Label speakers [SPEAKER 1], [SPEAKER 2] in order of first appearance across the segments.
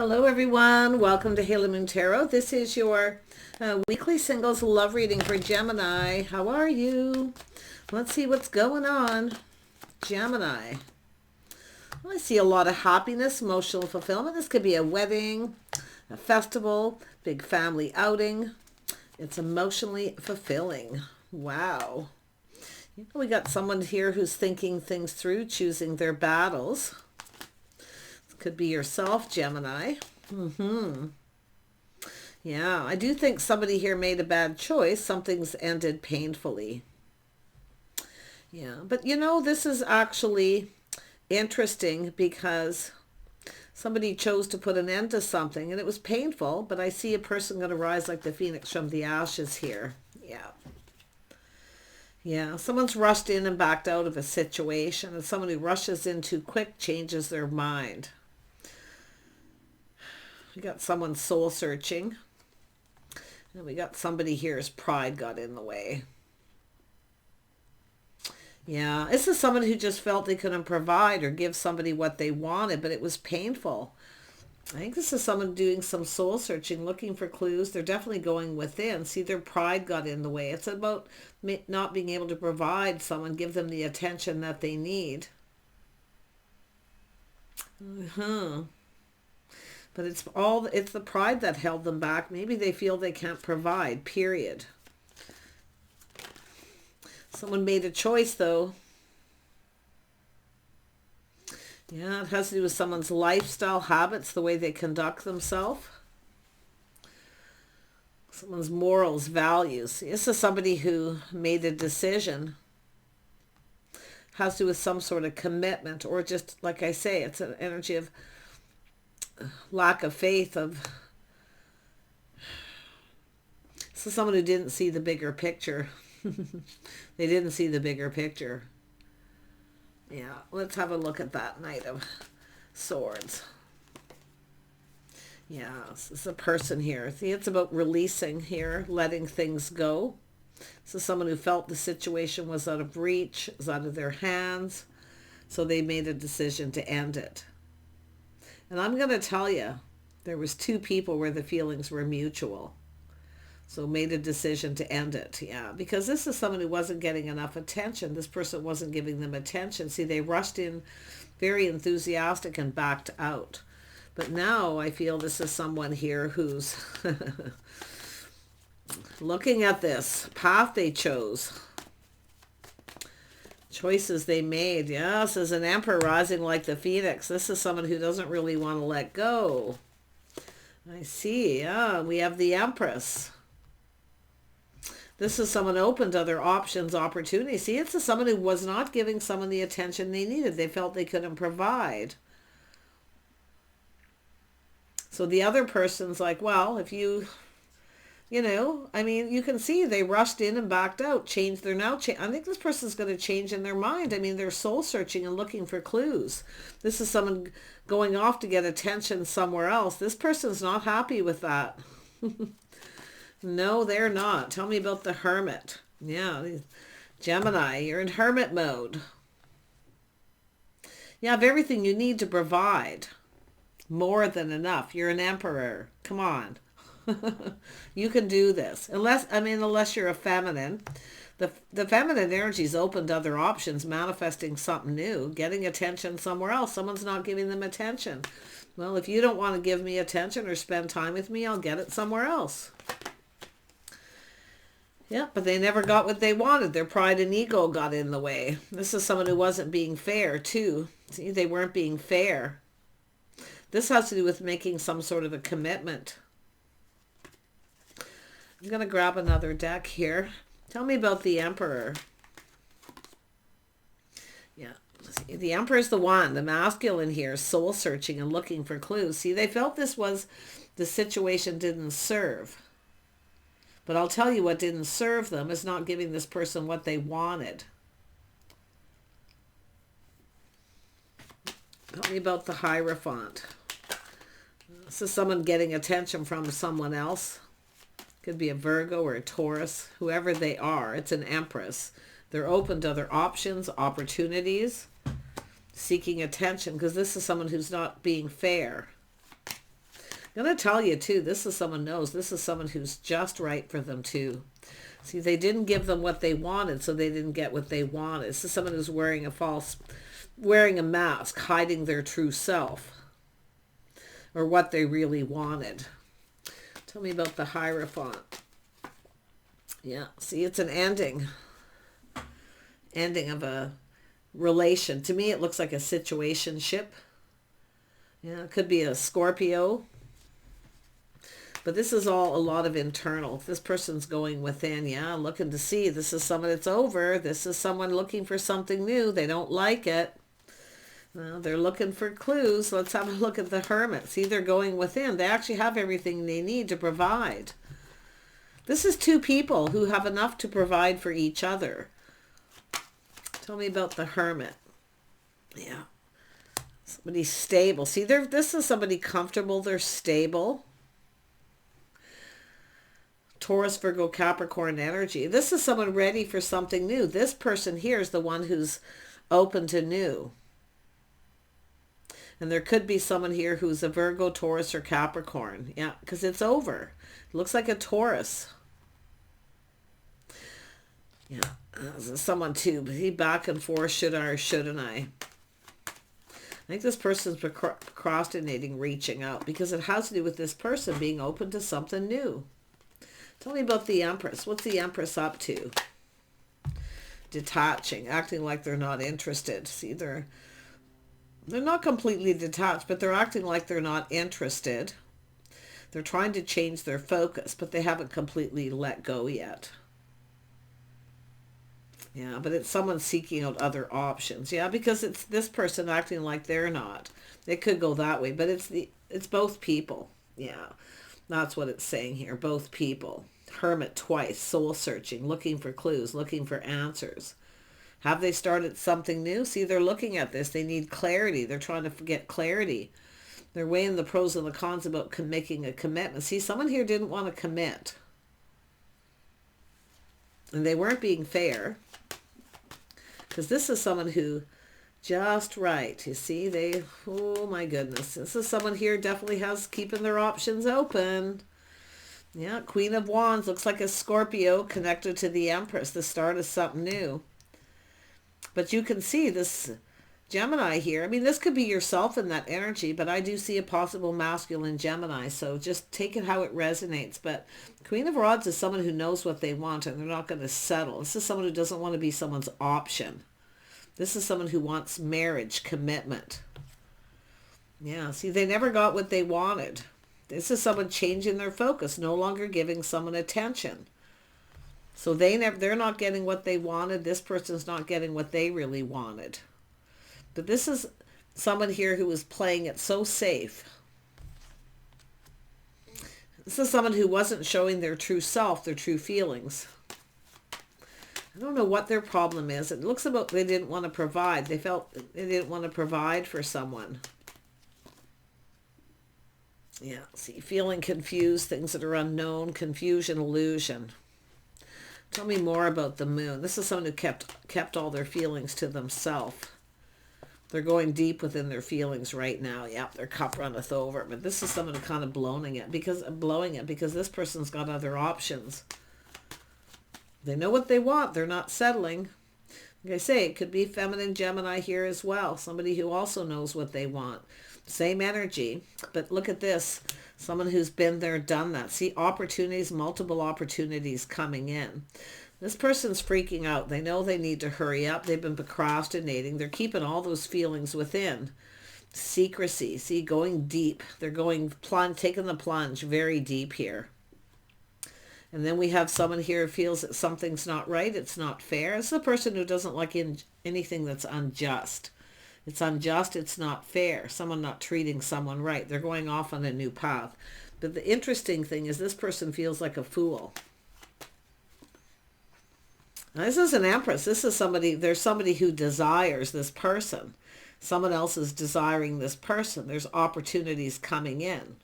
[SPEAKER 1] Hello everyone, welcome to Halo Moon Tarot. This is your weekly singles love reading for Gemini. How are you? Let's see what's going on. Gemini. Well, I see a lot of happiness, emotional fulfillment. This could be a wedding, a festival, big family outing. It's emotionally fulfilling. Wow. We got someone here who's thinking things through, choosing their battles. Could be yourself, Gemini. Yeah, I do think somebody here made a bad choice. Something's ended painfully. Yeah, but you know, this is actually interesting because somebody chose to put an end to something and it was painful, but I see a person going to rise like the phoenix from the ashes here. Yeah. Yeah, someone's rushed in and backed out of a situation, and someone who rushes in too quick changes their mind. We got someone soul searching. And we got somebody here's pride got in the way. Yeah, this is someone who just felt they couldn't provide or give somebody what they wanted, but it was painful. I think this is someone doing some soul searching, looking for clues. They're definitely going within. See, their pride got in the way. It's about not being able to provide someone, give them the attention that they need. But it's the pride that held them back. Maybe they feel they can't provide, period. Someone made a choice, though. Yeah, it has to do with someone's lifestyle habits, the way they conduct themselves. Someone's morals, values. This is somebody who made a decision. Has to do with some sort of commitment, or just, like I say, it's an energy of lack of faith. So someone who didn't see the bigger picture. They didn't see the bigger picture. Yeah, let's have a look at that Knight of Swords. Yeah, this is a person here. See, it's about releasing here, letting things go. So someone who felt the situation was out of reach, was out of their hands, so they made a decision to end it. And I'm going to tell you, there was two people where the feelings were mutual. So made a decision to end it. Yeah, because this is someone who wasn't getting enough attention. This person wasn't giving them attention. See, they rushed in very enthusiastic and backed out. But now I feel this is someone here who's looking at this path they chose. Choices they made. Yes, as an emperor rising like the phoenix. This is someone who doesn't really want to let go. I see. Yeah, we have the Empress. This is someone open to other options, opportunities. See, it's someone who was not giving someone the attention they needed. They felt they couldn't provide. So the other person's like, well, if you know, I mean, you can see they rushed in and backed out, changed. They're now, I think this person's going to change in their mind. I mean, they're soul searching and looking for clues. This is someone going off to get attention somewhere else. This person's not happy with that. No, they're not. Tell me about the hermit. Yeah, Gemini, you're in hermit mode. You have everything you need to provide. More than enough. You're an emperor. Come on. You can do this. Unless you're a feminine. The feminine energy is open to other options, manifesting something new, getting attention somewhere else. Someone's not giving them attention. Well, if you don't want to give me attention or spend time with me, I'll get it somewhere else. Yeah, but they never got what they wanted. Their pride and ego got in the way. This is someone who wasn't being fair, too. See, they weren't being fair. This has to do with making some sort of a commitment. I'm going to grab another deck here. Tell me about the Emperor. Yeah, see, the Emperor is the one, the masculine here, soul searching and looking for clues. See, they felt this was the situation didn't serve. But I'll tell you what didn't serve them is not giving this person what they wanted. Tell me about the Hierophant. This is someone getting attention from someone else. Could be a Virgo or a Taurus, whoever they are. It's an Empress. They're open to other options, opportunities, seeking attention, because this is someone who's not being fair. I'm going to tell you too, this is someone knows. This is someone who's just right for them too. See, they didn't give them what they wanted, so they didn't get what they wanted. This is someone who's wearing a mask, hiding their true self or what they really wanted. Tell me about the Hierophant. Yeah, see, it's an ending of a relation. To me, it looks like a situationship. Yeah, it could be a Scorpio. But this is all a lot of internal. If this person's going within, yeah, looking to see. This is someone that's over. This is someone looking for something new. They don't like it. Well, they're looking for clues. Let's have a look at the Hermit. See, they're going within. They actually have everything they need to provide. This is two people who have enough to provide for each other. Tell me about the Hermit. Yeah. Somebody stable. See, this is somebody comfortable. They're stable. Taurus, Virgo, Capricorn energy. This is someone ready for something new. This person here is the one who's open to new. And there could be someone here who's a Virgo, Taurus, or Capricorn. Yeah, because it's over. It looks like a Taurus. Yeah, someone too. But he back and forth, should I or shouldn't I? I think this person's procrastinating reaching out because it has to do with this person being open to something new. Tell me about the Empress. What's the Empress up to? Detaching, acting like they're not interested. See, they're not completely detached, but they're acting like they're not interested. They're trying to change their focus, but they haven't completely let go yet. Yeah, but it's someone seeking out other options. Yeah, because it's this person acting like they're not. It could go that way, but it's both people. Yeah, that's what it's saying here. Both people. Hermit twice, soul searching, looking for clues, looking for answers. Have they started something new? See, they're looking at this. They need clarity. They're trying to get clarity. They're weighing the pros and the cons about making a commitment. See, someone here didn't want to commit. And they weren't being fair. Because this is someone who just right. You see, oh my goodness. This is someone here definitely has keeping their options open. Yeah, Queen of Wands looks like a Scorpio connected to the Empress. The start of something new. But you can see this Gemini here. I mean, this could be yourself in that energy, but I do see a possible masculine Gemini. So just take it how it resonates. But Queen of Rods is someone who knows what they want and they're not going to settle. This is someone who doesn't want to be someone's option. This is someone who wants marriage, commitment. Yeah, see, they never got what they wanted. This is someone changing their focus, no longer giving someone attention. So they're not getting what they wanted. This person's not getting what they really wanted. But this is someone here who is playing it so safe. This is someone who wasn't showing their true self, their true feelings. I don't know what their problem is. It looks about they didn't want to provide. They felt they didn't want to provide for someone. Yeah, see, feeling confused, things that are unknown, confusion, illusion. Tell me more about the Moon. This is someone who kept all their feelings to themselves. They're going deep within their feelings right now. Yep, their cup runneth over. But this is someone who kind of blowing it because this person's got other options. They know what they want. They're not settling. Like I say, it could be feminine Gemini here as well. Somebody who also knows what they want. Same energy. But look at this. Someone who's been there, done that. See, opportunities, multiple opportunities coming in. This person's freaking out. They know they need to hurry up. They've been procrastinating. They're keeping all those feelings within. Secrecy. See, going deep. They're going taking the plunge very deep here. And then we have someone here who feels that something's not right. It's not fair. It's the person who doesn't like anything that's unjust. It's unjust. It's not fair. Someone not treating someone right. They're going off on a new path. But the interesting thing is this person feels like a fool. Now, this is an Empress. This is there's somebody who desires this person. Someone else is desiring this person. There's opportunities coming in.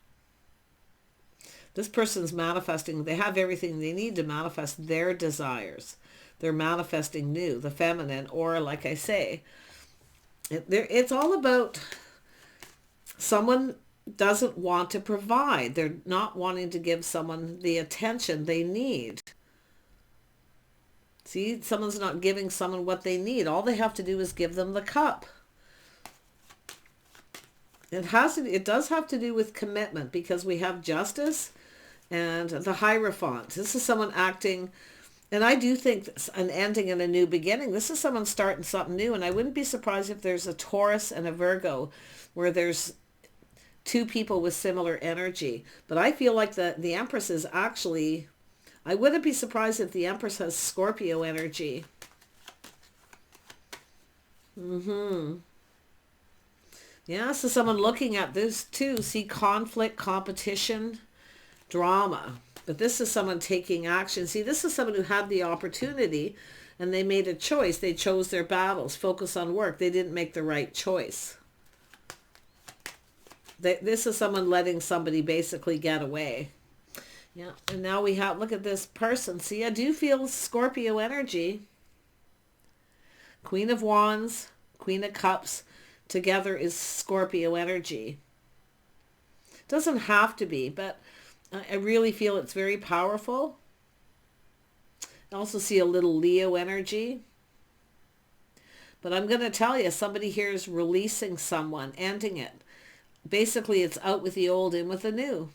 [SPEAKER 1] This person's manifesting. They have everything they need to manifest their desires. They're manifesting new, the feminine, or like I say, it's all about someone doesn't want to provide. They're not wanting to give someone the attention they need. See, someone's not giving someone what they need. All they have to do is give them the cup. It does have to do with commitment, because we have Justice and the Hierophant. This is someone acting, and I do think an ending and a new beginning. This is someone starting something new, and I wouldn't be surprised if there's a Taurus and a Virgo, where there's two people with similar energy. But I feel like the Empress is actually, I wouldn't be surprised if the Empress has Scorpio energy. Yeah, so someone looking at this too, see conflict, competition, drama. But this is someone taking action. See, this is someone who had the opportunity and they made a choice. They chose their battles, focus on work. They didn't make the right choice. This is someone letting somebody basically get away. Yeah, and now we have, look at this person. See, I do feel Scorpio energy. Queen of Wands, Queen of Cups. Together is Scorpio energy. Doesn't have to be, but I really feel it's very powerful. I also see a little Leo energy. But I'm going to tell you, somebody here is releasing someone, ending it. Basically, it's out with the old, in with the new.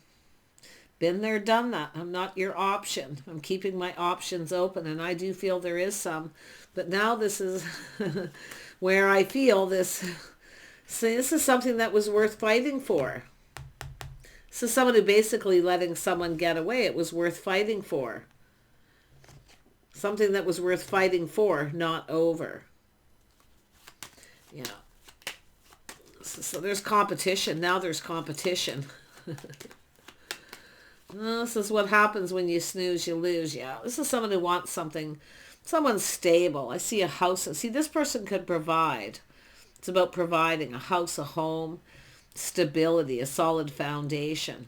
[SPEAKER 1] Been there, done that. I'm not your option. I'm keeping my options open, and I do feel there is some. But now this is where I feel this. See, this is something that was worth fighting for. This is someone who basically letting someone get away. It was worth fighting for. Something that was worth fighting for, not over. Yeah. So there's competition. Now there's competition. This is what happens when you snooze, you lose. Yeah, this is someone who wants something, someone stable. I see a house. See, this person could provide. It's about providing a house, a home, stability, a solid foundation.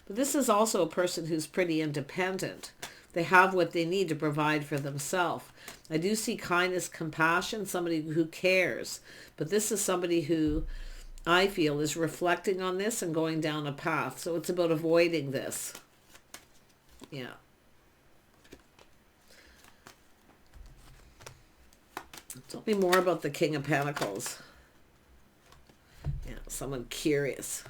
[SPEAKER 1] But this is also a person who's pretty independent. They have what they need to provide for themselves. I do see kindness, compassion, somebody who cares. But this is somebody who I feel is reflecting on this and going down a path. So it's about avoiding this. Yeah. Tell me more about the King of Pentacles. Yeah, someone curious.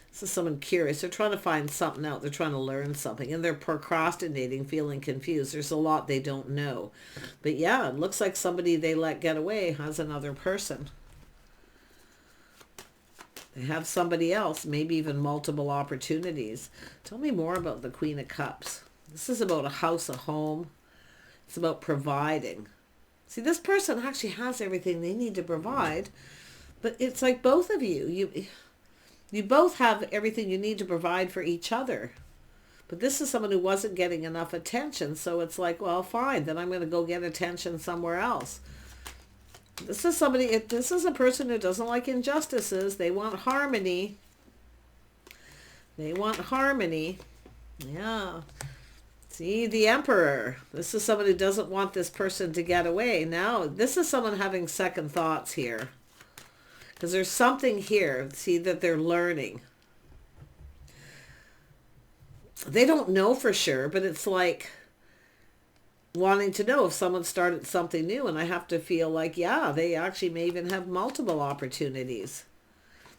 [SPEAKER 1] This is someone curious. They're trying to find something out. They're trying to learn something. And they're procrastinating, feeling confused. There's a lot they don't know. But yeah, it looks like somebody they let get away has another person. They have somebody else, maybe even multiple opportunities. Tell me more about the Queen of Cups. This is about a house, a home. It's about providing. See, this person actually has everything they need to provide, but it's like both of you. You both have everything you need to provide for each other. But this is someone who wasn't getting enough attention, so it's like, well, fine, then I'm going to go get attention somewhere else. This is somebody, this is a person who doesn't like injustices. They want harmony. They want harmony. Yeah. See, the Emperor. This is someone who doesn't want this person to get away. Now, this is someone having second thoughts here. Because there's something here, see, that they're learning. They don't know for sure, but it's like wanting to know if someone started something new, and I have to feel like, yeah, they actually may even have multiple opportunities.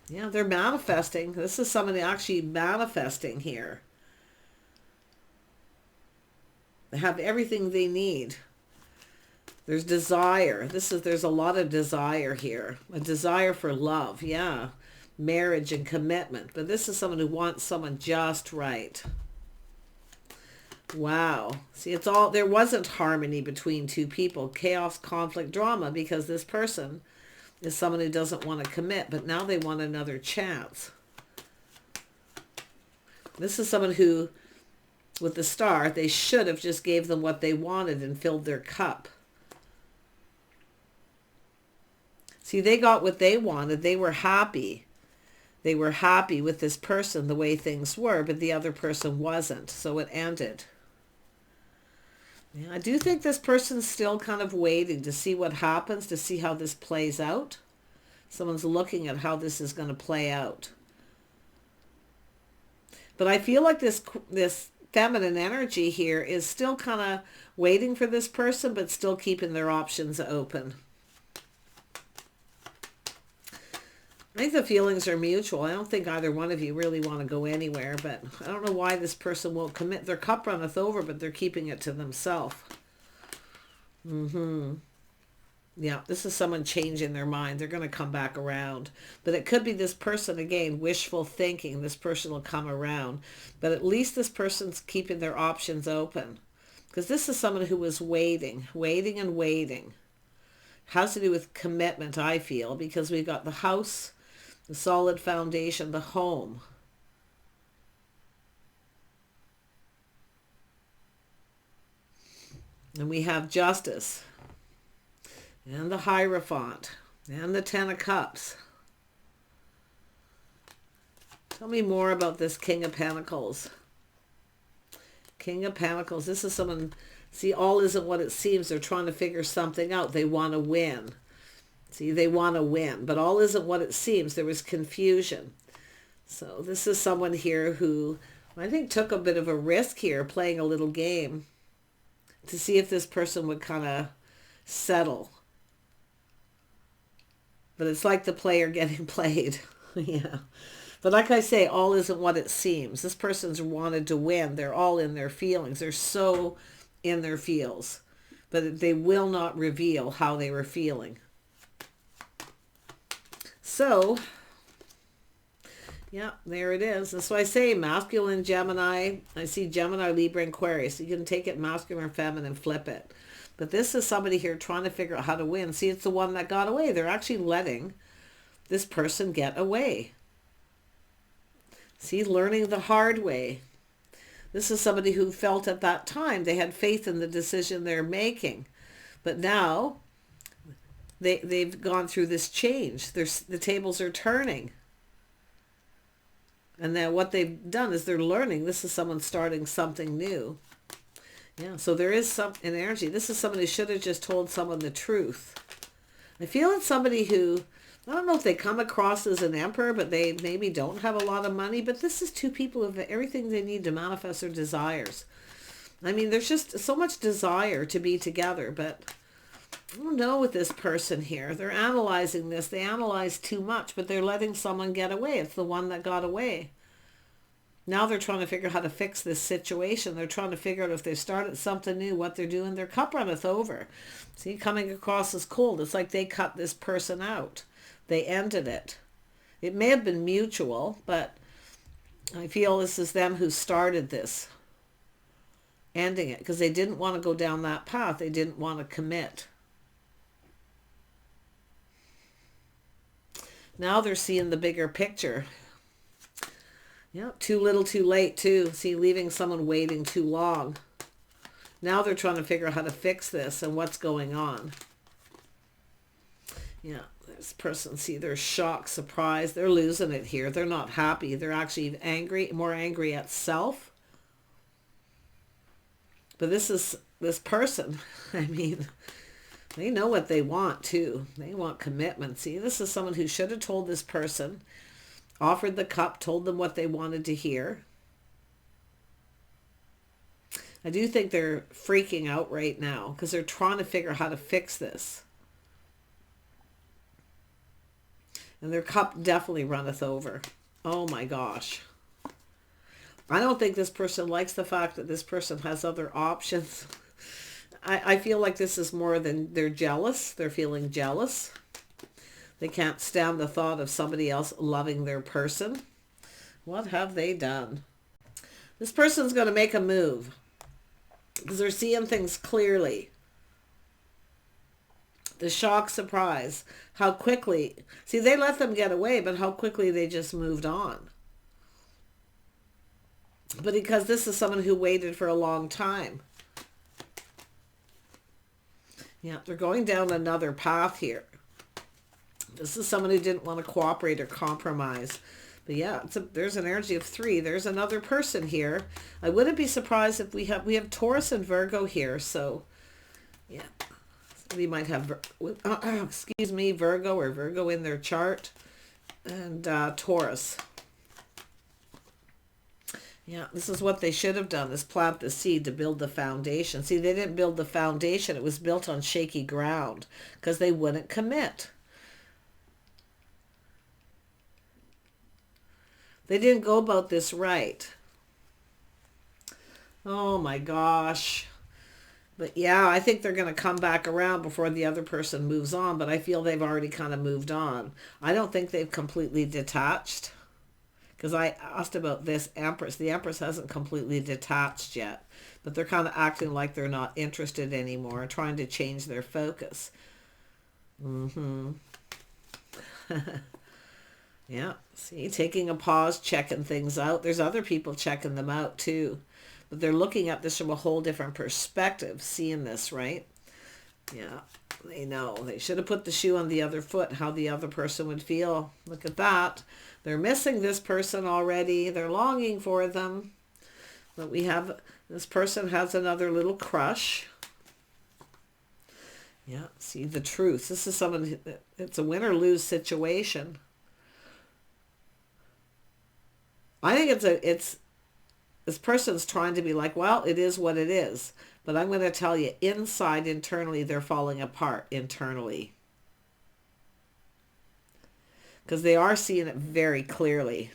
[SPEAKER 1] Yeah, they're manifesting. This is someone actually manifesting here. They have everything they need. There's desire. There's a lot of desire here. A desire for love, yeah. Marriage and commitment. But this is someone who wants someone just right. Wow. See, it's all, there wasn't harmony between two people. Chaos, conflict, drama, because this person is someone who doesn't want to commit, but now they want another chance. This is someone who, with the Star, they should have just gave them what they wanted and filled their cup. See, they got what they wanted. They were happy. They were happy with this person the way things were, but the other person wasn't. So it ended. Yeah, I do think this person's still kind of waiting to see what happens, to see how this plays out. Someone's looking at how this is going to play out. But I feel like this feminine energy here is still kind of waiting for this person, but still keeping their options open. I think the feelings are mutual. I don't think either one of you really want to go anywhere, but I don't know why this person won't commit. Their cup runneth over, but they're keeping it to themselves. Yeah, this is someone changing their mind. They're going to come back around. But it could be this person, again, wishful thinking. This person will come around. But at least this person's keeping their options open. Because this is someone who was waiting and waiting. Has to do with commitment, I feel, because we've got the house, the solid foundation, the home. And we have Justice. And the Hierophant. And the Ten of Cups. Tell me more about this King of Pentacles. King of Pentacles. This is someone, see, all isn't what it seems. They're trying to figure something out. They want to win. See, they want to win. But all isn't what it seems. There was confusion. So this is someone here who I think took a bit of a risk here, playing a little game to see if this person would kind of settle. But it's like the player getting played. Yeah. But like I say, all isn't what it seems. This person's wanted to win. They're all in their feelings. They're so in their feels. But they will not reveal how they were feeling. So, yeah, there it is. That's why I say masculine, Gemini. I see Gemini, Libra, and Aquarius. You can take it masculine or feminine, flip it. But this is somebody here trying to figure out how to win. See, it's the one that got away. They're actually letting this person get away. See, learning the hard way. This is somebody who felt at that time they had faith in the decision they're making. But now they've gone through this change. The tables are turning. And then what they've done is they're learning. This is someone starting something new. Yeah, so there is an energy. This is someone who should have just told someone the truth. I feel it's somebody who, I don't know if they come across as an emperor, but they maybe don't have a lot of money. But this is two people who have everything they need to manifest their desires. I mean, there's just so much desire to be together, but I don't know with this person here. They're analyzing this. They analyze too much, but they're letting someone get away. It's the one that got away. Now they're trying to figure out how to fix this situation. They're trying to figure out if they started something new, what they're doing. Their cup runneth over. See, coming across as cold. It's like they cut this person out. They ended it. It may have been mutual, but I feel this is them who started this. Ending it. Because they didn't want to go down that path. They didn't want to commit. Now they're seeing the bigger picture. Yeah, too little, too late, too. See, leaving someone waiting too long. Now they're trying to figure out how to fix this and what's going on. Yeah, this person, see, they're shocked, surprised. They're losing it here. They're not happy. They're actually angry, more angry at self. But this person, I mean, they know what they want, too. They want commitment. See, this is someone who should have told this person, offered the cup, told them what they wanted to hear. I do think they're freaking out right now because they're trying to figure out how to fix this. And their cup definitely runneth over. Oh my gosh. I don't think this person likes the fact that this person has other options. I feel like this is more than they're jealous. They're feeling jealous. They can't stand the thought of somebody else loving their person. What have they done? This person's going to make a move because they're seeing things clearly. The shock, surprise, how quickly. See, they let them get away, but how quickly they just moved on. But because this is someone who waited for a long time. Yeah, they're going down another path here. This is someone who didn't want to cooperate or compromise. But yeah, there's an energy of 3. There's another person here. I wouldn't be surprised if we have Taurus and Virgo here. So yeah, Somebody might have, excuse me, Virgo or Virgo in their chart. And Taurus. Yeah, this is what they should have done, is plant the seed to build the foundation. See, they didn't build the foundation. It was built on shaky ground because they wouldn't commit. They didn't go about this right. Oh my gosh. But yeah, I think they're going to come back around before the other person moves on, but I feel they've already kind of moved on. I don't think they've completely detached, because I asked about this Empress. The Empress hasn't completely detached yet, but they're kind of acting like they're not interested anymore, trying to change their focus. Yeah, see, taking a pause, checking things out. There's other people checking them out too. But they're looking at this from a whole different perspective, seeing this, right? Yeah, they know. They should have put the shoe on the other foot, how the other person would feel. Look at that. They're missing this person already. They're longing for them. But we have, this person has another little crush. Yeah, see the truth. This is someone, it's a win or lose situation. I think it's this person's trying to be like, well, it is what it is. But I'm going to tell you, inside, internally, they're falling apart internally. Because they are seeing it very clearly.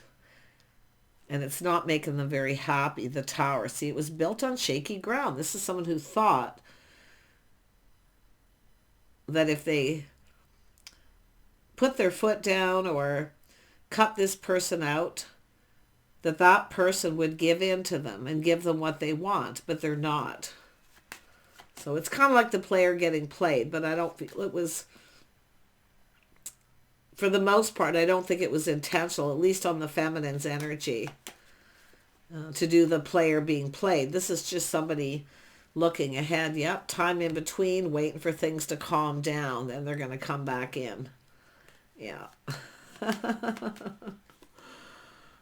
[SPEAKER 1] And it's not making them very happy, the Tower. See, it was built on shaky ground. This is someone who thought that if they put their foot down or cut this person out, that person would give in to them and give them what they want, but they're not. So it's kind of like the player getting played, but I don't feel it was, for the most part, I don't think it was intentional, at least on the feminine's energy, to do the player being played. This is just somebody looking ahead. Yep, time in between, waiting for things to calm down, then they're going to come back in. Yeah.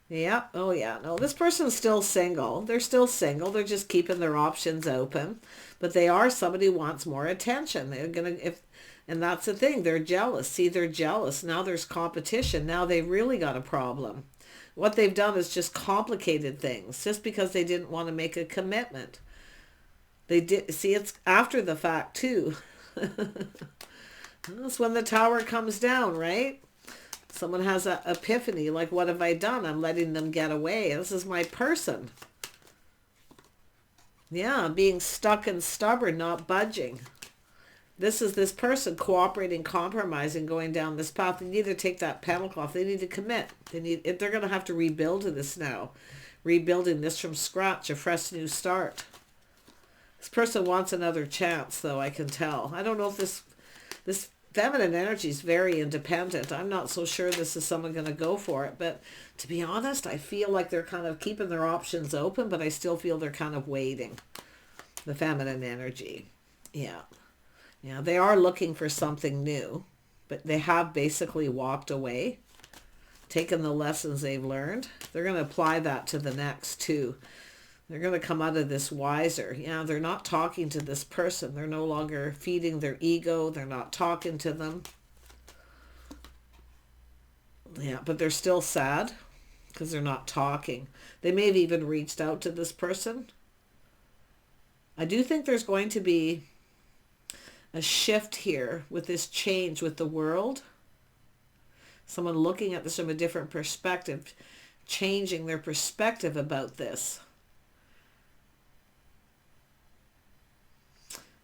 [SPEAKER 1] Yeah. Oh, yeah. No, this person's still single. They're still single. They're just keeping their options open. But they are somebody who wants more attention. They're going to, and that's the thing. They're jealous. See, they're jealous. Now there's competition. Now they've really got a problem. What they've done is just complicated things just because they didn't want to make a commitment. They did. See, it's after the fact, too. That's when the Tower comes down, right? Someone has an epiphany, like, what have I done? I'm letting them get away. This is my person. Yeah, being stuck and stubborn, not budging. This is this person cooperating, compromising, going down this path. They need to take that pentacle off. They need to commit. They're going to have to rebuild this now. Rebuilding this from scratch, a fresh new start. This person wants another chance, though, I can tell. I don't know if this feminine energy is very independent. I'm not so sure this is someone going to go for it. But to be honest, I feel like they're kind of keeping their options open, but I still feel they're kind of waiting. The feminine energy. Yeah. Yeah, they are looking for something new, but they have basically walked away, taken the lessons they've learned. They're going to apply that to the next too. They're going to come out of this wiser. Yeah, they're not talking to this person. They're no longer feeding their ego. They're not talking to them. Yeah, but they're still sad because they're not talking. They may have even reached out to this person. I do think there's going to be a shift here with this change with the world. Someone looking at this from a different perspective, changing their perspective about this.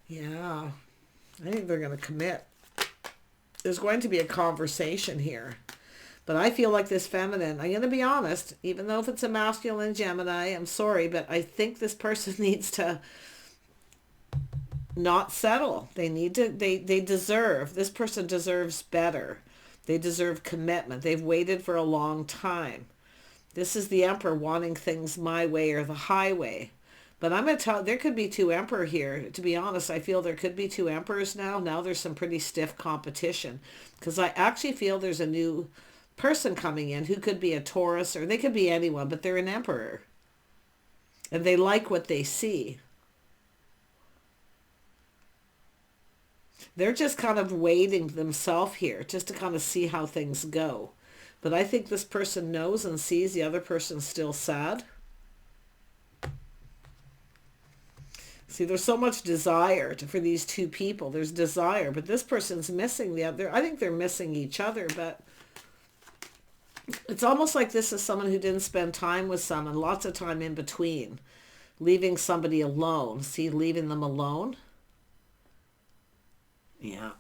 [SPEAKER 1] Yeah, I think they're going to commit. There's going to be a conversation here. But I feel like this feminine, I'm going to be honest, even though if it's a masculine Gemini, I'm sorry, but I think this person needs to not settle. They need to, they deserve, this person deserves better. They deserve commitment. They've waited for a long time. This is the Emperor wanting things my way or the highway. But I'm going to tell, there could be two Emperor here. To be honest, I feel there could be two Emperors now. Now there's some pretty stiff competition. Because I actually feel there's a new person coming in who could be a Taurus, or they could be anyone, but they're an Emperor. And they like what they see. They're just kind of waiting themselves here just to kind of see how things go. But I think this person knows and sees the other person's still sad. See, there's so much desire for these two people. There's desire, but this person's missing the other. I think they're missing each other, but it's almost like this is someone who didn't spend time with someone, lots of time in between, leaving somebody alone. See, leaving them alone. Yeah.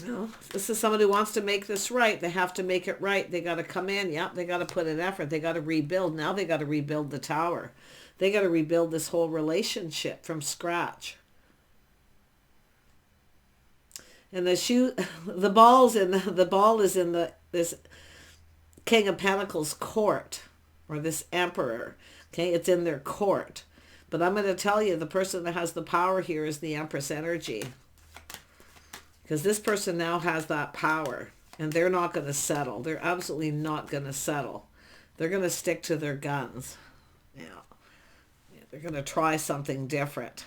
[SPEAKER 1] No, this is someone who wants to make this right. They have to make it right. They got to come in. Yeah, they got to put in effort. They got to rebuild. Now they got to rebuild the tower. They got to rebuild this whole relationship from scratch. And the ball is in this King of Pentacles court, or this Emperor. Okay, it's in their court. But I'm going to tell you, the person that has the power here is the Empress energy. Because this person now has that power, and they're not going to settle. They're absolutely not going to settle. They're going to stick to their guns. Yeah. They're going to try something different.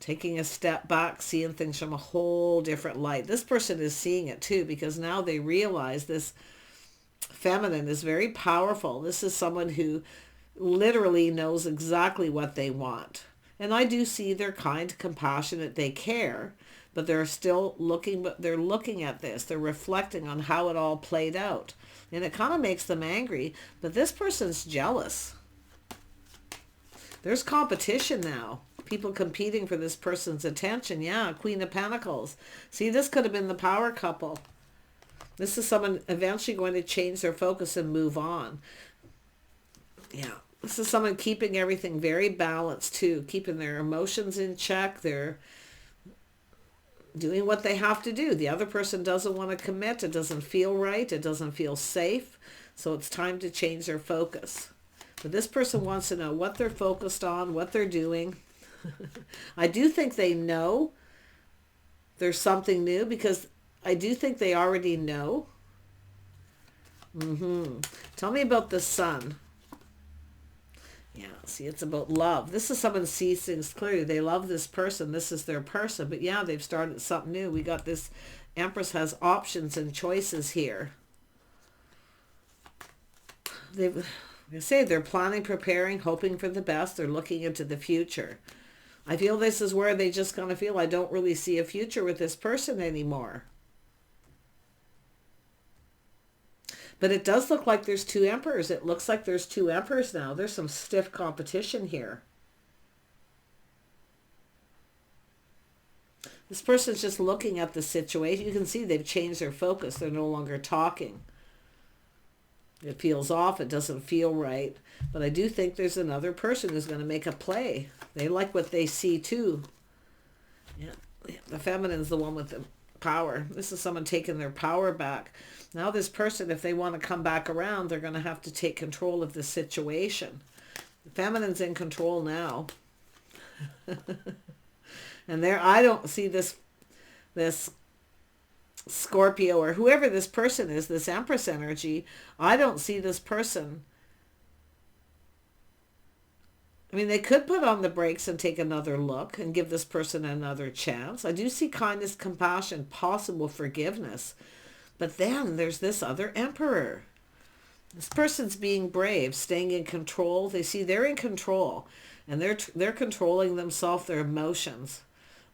[SPEAKER 1] Taking a step back, seeing things from a whole different light. This person is seeing it too, because now they realize this feminine is very powerful. This is someone who literally knows exactly what they want. And I do see they're kind, compassionate, they care, but they're still looking, but they're looking at this. They're reflecting on how it all played out. And it kind of makes them angry, but this person's jealous. There's competition now. People competing for this person's attention. Yeah, Queen of Pentacles. See, this could have been the power couple. This is someone eventually going to change their focus and move on. Yeah, this is someone keeping everything very balanced too. Keeping their emotions in check. They're doing what they have to do. The other person doesn't want to commit. It doesn't feel right. It doesn't feel safe. So it's time to change their focus. But this person wants to know what they're focused on, what they're doing. I do think they know there's something new, because I do think they already know. Tell me about the Sun. Yeah, see, it's about love. This is someone sees things clearly. They love this person. This is their person. But yeah, they've started something new. We got this Empress has options and choices here. I say they're planning, preparing, hoping for the best. They're looking into the future. I feel this is where they just kind of feel, I don't really see a future with this person anymore. But it does look like there's two emperors. It looks like there's two emperors now. There's some stiff competition here. This person's just looking at the situation. You can see they've changed their focus. They're no longer talking. It feels off. It doesn't feel right. But I do think there's another person who's going to make a play. They like what they see too. Yeah, the feminine's the one with the power. This is someone taking their power back. Now this person, if they want to come back around, they're going to have to take control of the situation. The feminine's in control now. And there, I don't see this Scorpio or whoever this person is, this Empress energy, I don't see this person. I mean, they could put on the brakes and take another look and give this person another chance. I do see kindness, compassion, possible forgiveness. But then there's this other Emperor. This person's being brave, staying in control. They see they're in control, and they're controlling themselves, their emotions.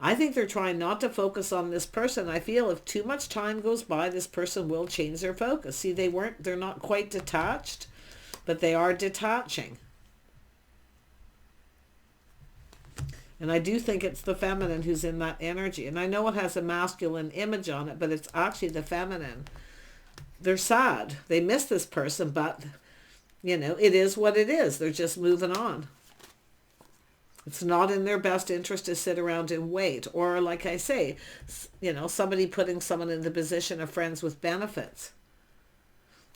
[SPEAKER 1] I think they're trying not to focus on this person. I feel if too much time goes by, this person will change their focus. See, they're not quite detached, but they are detaching. And I do think it's the feminine who's in that energy. And I know it has a masculine image on it, but it's actually the feminine. They're sad. They miss this person, but, it is what it is. They're just moving on. It's not in their best interest to sit around and wait. Or, like I say, somebody putting someone in the position of friends with benefits.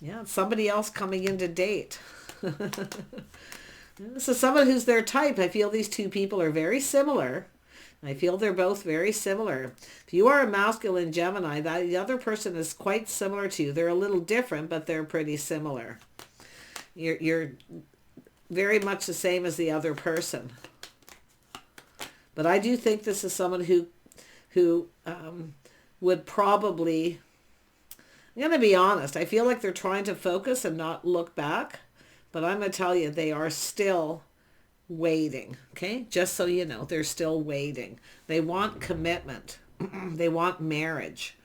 [SPEAKER 1] Yeah, somebody else coming in to date. This is someone who's their type. I feel these two people are very similar. I feel they're both very similar. If you are a masculine Gemini, the other person is quite similar to you. They're a little different, but they're pretty similar. You're very much the same as the other person. But I do think this is someone who who would probably, I'm going to be honest, I feel like they're trying to focus and not look back, but I'm going to tell you, they are still waiting, okay? Just so you know, they're still waiting. They want commitment. They want marriage.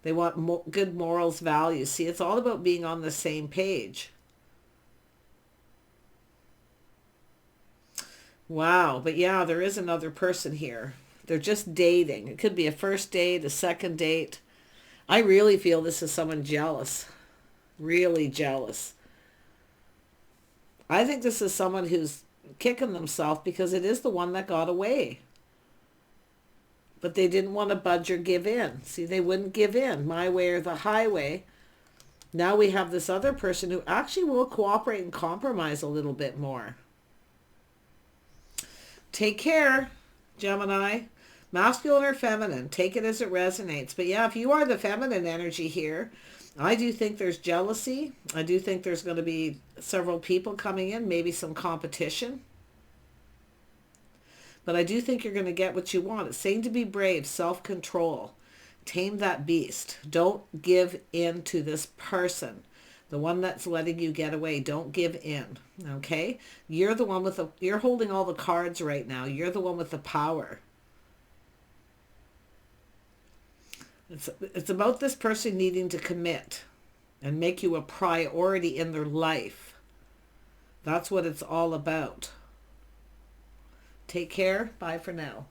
[SPEAKER 1] They want good morals, values. See, it's all about being on the same page. Wow, but yeah, there is another person here. They're just dating. It could be a first date, a second date. I really feel this is someone jealous. Really jealous. I think this is someone who's kicking themselves because it is the one that got away. But they didn't want to budge or give in. See, they wouldn't give in. My way or the highway. Now we have this other person who actually will cooperate and compromise a little bit more. Take care, Gemini. Masculine or feminine, take it as it resonates. But yeah, if you are the feminine energy here, I do think there's jealousy. I do think there's going to be several people coming in, maybe some competition. But I do think you're going to get what you want. It's saying to be brave, self-control. Tame that beast. Don't give in to this person. The one that's letting you get away. Don't give in. Okay? You're the one with you're holding all the cards right now. You're the one with the power. It's about this person needing to commit and make you a priority in their life. That's what it's all about. Take care. Bye for now.